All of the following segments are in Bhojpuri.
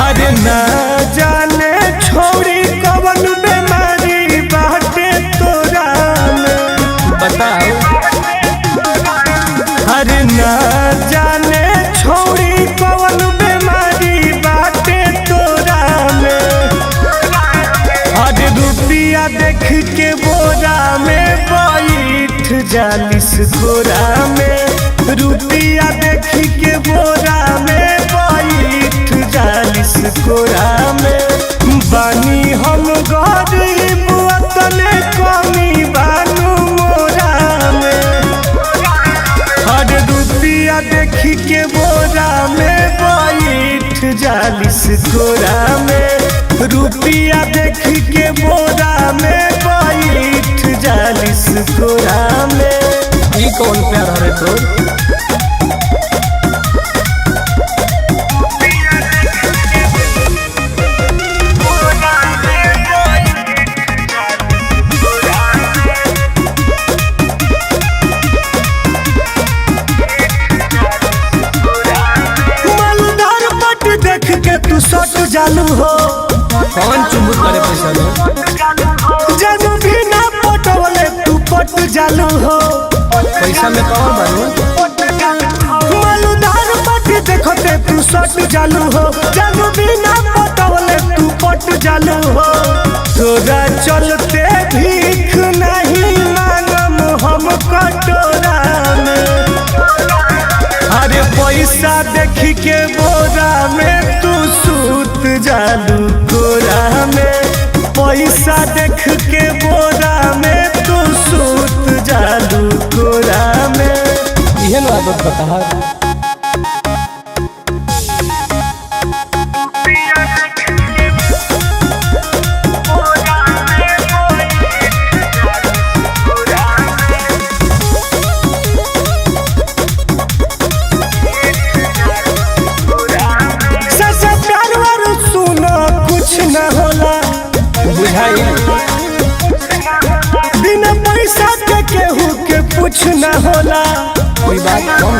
अरे ना जाने छोड़ी कवन बीमारी बाटे तोरा में बताओ। अरे ना जाने छोड़ी कवन बीमारी बाटे तोरा में। अरे रुपया देख के बोरा में बैठ जालिस गोरा में। रुपया देख के बोरा में बैठ जालिस गोरा में। बानी हम गरीब वतने कमी बानू मोरा में। हर रुपया देख के बोरा में बैठ जालिस गोरा में। रुपया देख के बोरा में बैठ जालिस गोरा में। ई कौन प्यार हरे तो तू सट जालू हो। कौन चुमुक करे पैसा लो जब भी ना पटवले तू पट जालू हो। पैसा में कौन बनू मालूदार पट देखते तू सट जालू हो। जब भी ना पटवले तू पट जालू हो। तोरा चलते भीख नहीं मांगम हम कटोरा में। अरे पैसा देख के बोरा में तू सूत जालू गोरा में। पैसा देख के बोरा में तू सूत जालू गोरा में। इहे ना आदत बता। न होला बुझाई बिना पैसा के केहू के कुछ न होला। कोई बात कम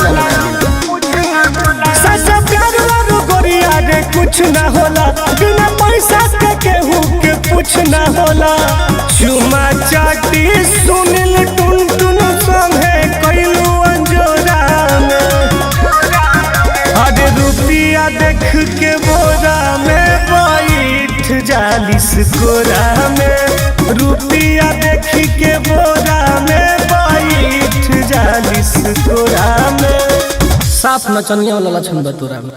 सच्चा प्यार वालो गोरिया रे कुछ न होला। बिना पैसा के केहू के कुछ न होला। चुमा चाटी सुनिल टुन टुन संगे कइलू अंजोरा में। अरे रुपया देख के बोरा में बैठ जालिस गोरा में। रुपया देख के बोरा में बैठ जालिस गोरा में। साफ नचनिया वाला लक्षण बतोरा में।